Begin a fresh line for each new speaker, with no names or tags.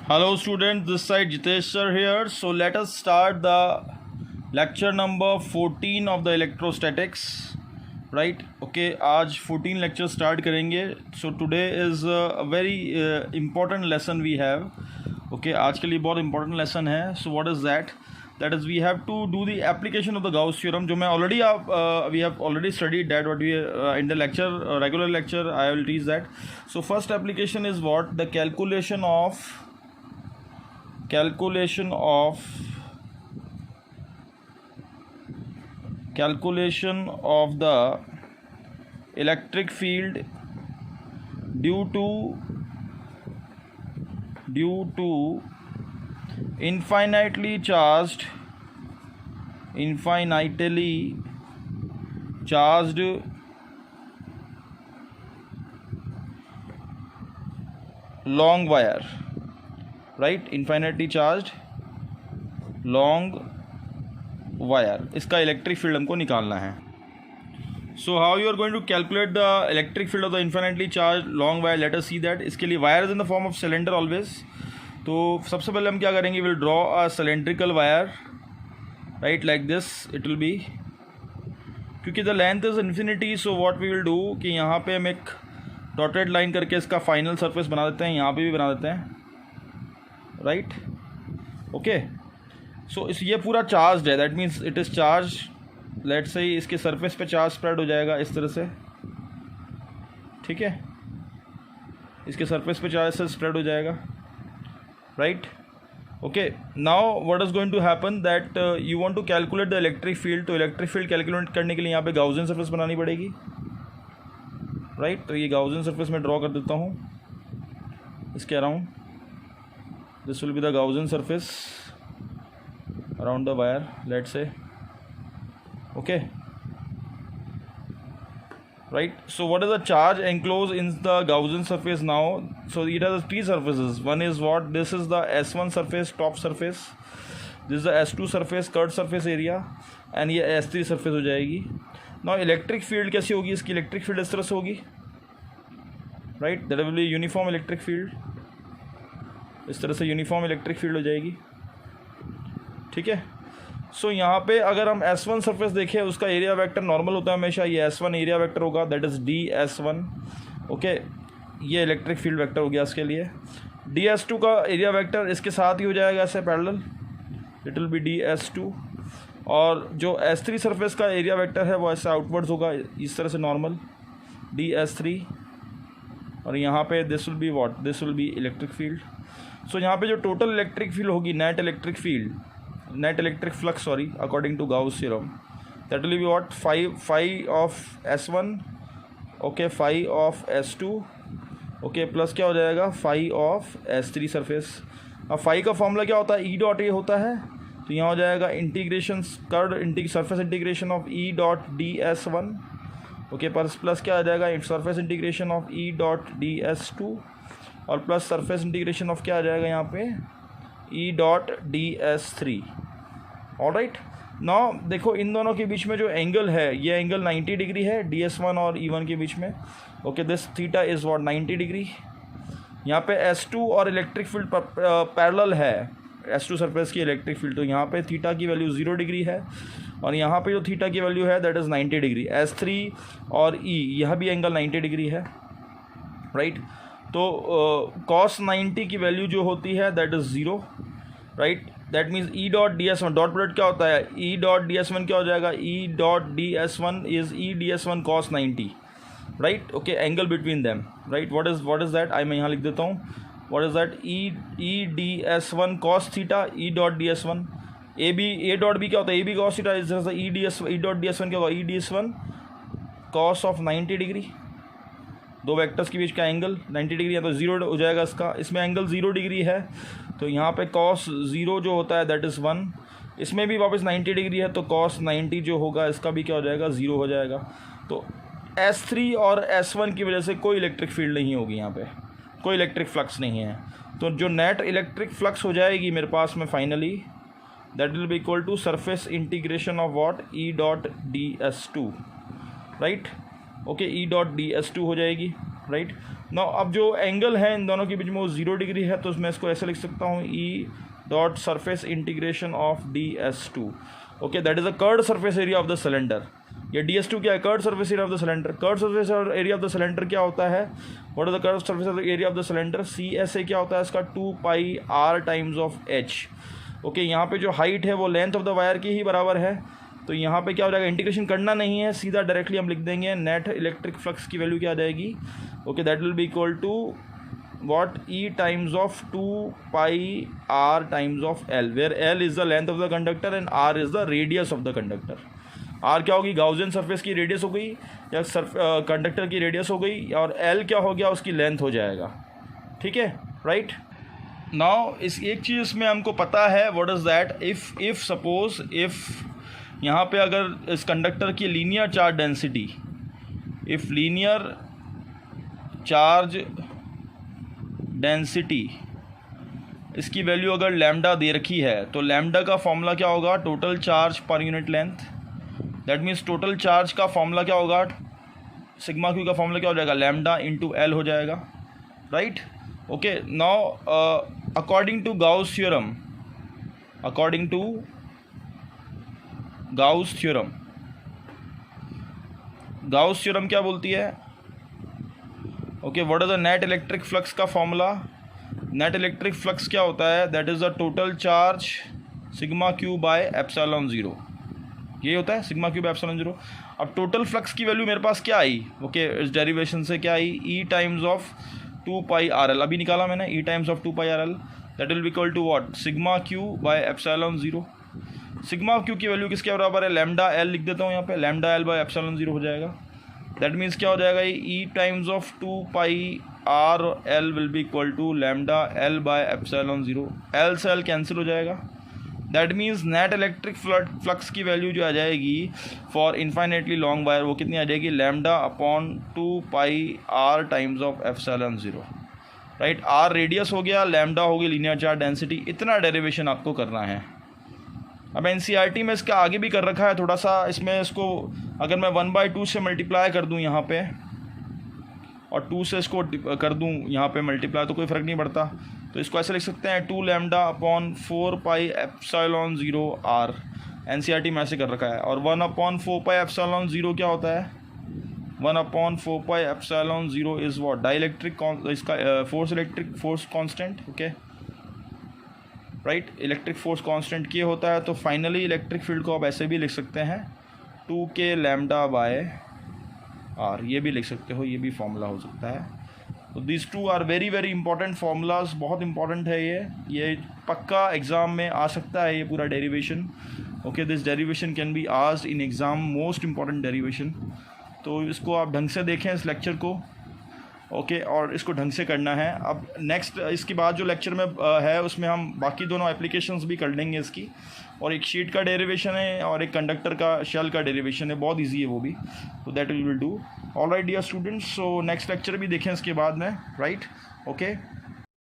Hello students, this side Jitesh sir here. So let us start the lecture number 14 of the electrostatics. Right? Okay, आज 14 lecture start करेंगे. So today is a very important lesson we have. Okay, आज के लिए बहुत important lesson है. So what is that? That is we have to do the application of the Gauss theorem. जो मैं already we have already studied that what we in the lecture regular lecture I will teach that. So first application is what? The calculation of the electric field due to infinitely charged long wire. Right infinitely charge long wire, इसका electric field हमको निकालना है. So how you are going to calculate the electric field of the infinitely charge long wire. Let us see that. इसके लिए wire is in the form of cylinder always. तो सबसे पहले हम क्या करेंगे, will draw a cylindrical wire right like this. It will be, क्योंकि the length is infinity, so what we will do कि यहाँ पे हम एक डॉटेड लाइन करके इसका फाइनल सरफेस बना देते हैं, यहाँ पे भी बना देते हैं. Right okay. सो इस ये पूरा चार्ज है, that means it is charge. Let's say इसके सरफेस पे चार्ज स्प्रेड हो जाएगा इस तरह से. ठीक है, इसके सरफेस पे चार्ज से स्प्रेड हो जाएगा. Right okay. Now what is going to happen that you want to calculate the electric field. तो इलेक्ट्रिक फील्ड कैलकुलेट करने के लिए यहाँ पे गाउसियन सरफेस बनानी पड़ेगी. राइट तो ये गाउसियन सरफेस मैं ड्रॉ कर देता हूँ इसके around. This will be the Gaussian surface around the wire, let's say. Okay, right. So what is the charge enclosed in the Gaussian surface now? So it has three surfaces. One is what? This is the S1 surface, top surface. This is the S2 surface, cut surface area, and ये S3 surface हो जाएगी. Now electric field कैसी होगी इसकी? electric field इस तरह से होगी. Right, that will be uniform electric field. इस तरह से यूनिफॉर्म इलेक्ट्रिक फील्ड हो जाएगी. ठीक है. सो यहाँ पे अगर हम S1 सरफेस देखें, उसका एरिया वेक्टर नॉर्मल होता है हमेशा. ये S1 एरिया वेक्टर होगा, दैट इज़ DS1. ओके, ये इलेक्ट्रिक फील्ड वेक्टर हो गया इसके लिए. DS2 का एरिया वेक्टर इसके साथ ही हो जाएगा ऐसे parallel, it will B DS2. और जो S3 सरफेस का एरिया वेक्टर है वो ऐसे आउटवर्ड्स होगा इस तरह से नॉर्मल, DS3. और यहाँ पे this will be what? This will be electric field. So यहाँ पे जो टोटल इलेक्ट्रिक फील्ड होगी, net electric flux sorry, according to Gauss theorem, that will be what? Phi of S1 okay, phi of S2 okay, plus क्या हो जाएगा? Phi of S3 surface. अब phi का formula क्या होता है? ई डॉट ए होता है. तो यहाँ हो जाएगा integration curved surface integration of E dot DS1 okay, plus क्या आ जाएगा? Surface integration of E dot DS2 और प्लस सरफेस इंटीग्रेशन ऑफ क्या आ जाएगा यहाँ पे? E dot DS3. Alright. Now देखो इन दोनों के बीच में जो एंगल है, ये एंगल 90 डिग्री है DS1 और E1 के बीच में. Okay, this theta is what? 90 degree. यहाँ पे S2 और इलेक्ट्रिक फील्ड पैरेलल है, S2 सरफेस की इलेक्ट्रिक फील्ड. तो यहाँ पे थीटा की वैल्यू 0 डिग्री है और यहाँ पे जो थीटा की वैल्यू है दैट इज़ 90 डिग्री. S3 और E यह भी एंगल 90 डिग्री है. राइट. तो cos 90 की वैल्यू जो होती है that is 0. Right, that means E dot DS1 dot product क्या होता है? ई डॉट DS1 क्या हो जाएगा? ई dot DS1 is E DS1 cos 90. Right okay, angle between them. Right, what is that? मैं यहाँ लिख देता हूँ. What is that? E DS1 cos theta, E dot DS1. A dot B क्या होता है? A B cos theta is E dot DS1 क्या होगा? E DS1 cos of 90 degree. दो वेक्टर्स के बीच का एंगल 90 डिग्री है तो 0 हो जाएगा इसका. इसमें एंगल 0 डिग्री है तो यहाँ पे cos 0 जो होता है दैट इज़ 1. इसमें भी वापस 90 डिग्री है तो cos 90 जो होगा इसका भी क्या हो जाएगा? 0 हो जाएगा. तो S3 और S1 की वजह से कोई इलेक्ट्रिक फील्ड नहीं होगी, यहाँ पे कोई इलेक्ट्रिक फ्लक्स नहीं है. तो जो नेट इलेक्ट्रिक फ्लक्स हो जाएगी मेरे पास में finally, that will be equal to surface integration of what? E dot DS2. Right okay, E dot DS2 हो जाएगी. राइट नाउ अब जो एंगल है इन दोनों के बीच में वो 0 डिग्री है, तो मैं इसको ऐसे लिख सकता हूँ E dot surface integration of ds2. Okay, that is the curved surface area of the cylinder. ये ds2 क्या है? Curved surface area of the cylinder. Curved surface area of the cylinder क्या होता है? What is the curved surface area of the cylinder? CSA क्या होता है इसका? 2 पाई r times of h. Okay, यहाँ पे जो हाइट है वो लेंथ ऑफ द वायर की ही बराबर है, तो यहाँ पे क्या हो जाएगा? इंटीग्रेशन करना नहीं है, सीधा डायरेक्टली हम लिख देंगे नेट इलेक्ट्रिक फ्लक्स की वैल्यू क्या आ जाएगी? Okay, that will be equal to what E times of 2 pi r times of L, where L is the length of the conductor and R is the radius of the conductor. R क्या होगी? Gaussian surface की radius हो गई या conductor की radius हो गई, और L क्या हो गया? उसकी लेंथ हो जाएगा. ठीक है, राइट. नाउ इस एक चीज़ इसमें हमको पता है, what is that? If suppose यहाँ पे अगर इस कंडक्टर की linear charge density, if linear charge density इसकी वैल्यू अगर लैम्डा दे रखी है, तो लैम्डा का फॉर्मूला क्या होगा? Total charge per unit length. That means total charge का फॉर्मूला क्या होगा? सिग्मा क्यू का फॉर्मूला क्या हो जाएगा? लैम्डा इंटू एल हो जाएगा. Right. Okay, now according to Gauss theorem, according to Gauss theorem, Gauss theorem क्या बोलती है? Okay, what is the net electric flux का फॉर्मूला? नेट इलेक्ट्रिक फ्लक्स क्या होता है? That is the total charge sigma Q by epsilon 0. ये होता है सिग्मा क्यू बाय एप्सिलॉन 0. अब टोटल फ्लक्स की वैल्यू मेरे पास क्या आई? ओके, इस डेरिवेशन से क्या आई? E times of 2 pi R L. अभी निकाला मैंने, E times of 2 pi R L. That will be equal to what? Sigma Q by epsilon 0. Sigma Q की वैल्यू किसके बराबर है? लैम्डा एल लिख देता हूँ यहाँ पे. लैम्डा एल बाय एप्सिलॉन 0 हो जाएगा. दैट मीन्स क्या हो जाएगा? E times of 2 pi R L will be equal to lambda L by epsilon 0. L से एल कैंसिल हो जाएगा. That means net electric flux की वैल्यू जो आ जाएगी फॉर इन्फाइनेटली लॉन्ग वायर, वो कितनी आ जाएगी? Lambda upon 2 pi r times of epsilon 0. Right. R radius हो गया, लैम्डा हो गई लीनियर चार्ज डेंसिटी. इतना डेरिवेशन आपको करना है. अब NCERT में इसका आगे भी कर रखा है थोड़ा सा. इसमें इसको अगर मैं 1/2 से मल्टीप्लाई कर दूं यहाँ पे, और 2 से इसको कर दूं यहाँ पे मल्टीप्लाई, तो कोई फ़र्क नहीं पड़ता. तो इसको ऐसे लिख सकते हैं 2 lambda upon 4 pi epsilon 0 r. NCERT में ऐसे कर रखा है. और 1 अपॉन 4 पाई एप्सिलॉन 0 क्या होता है? 1 upon 4 pi epsilon 0 is what? Dielectric, इसका force, electric force constant. Okay, right. Electric force constant ये होता है. तो फाइनली इलेक्ट्रिक फील्ड को आप ऐसे भी लिख सकते हैं 2k लैम्डा बाय आर. ये भी लिख सकते हो, ये भी फॉर्मूला हो सकता है. तो this two are very very important formulas. बहुत इंपॉर्टेंट है ये पक्का एग्ज़ाम में आ सकता है ये पूरा derivation. Okay, this derivation can be asked in exam, most important derivation. तो इसको आप ढंग से देखें इस लेक्चर को. ओके, और इसको ढंग से करना है. अब नेक्स्ट इसके बाद जो लेक्चर में है उसमें हम बाकी दोनों एप्लीकेशंस भी कर लेंगे इसकी. और एक शीट का डेरिवेशन है और एक कंडक्टर का शेल का डेरिवेशन है. बहुत इजी है वो भी. तो that we will do. Alright dear students, so next lecture भी देखें इसके बाद में. राइट. ओके.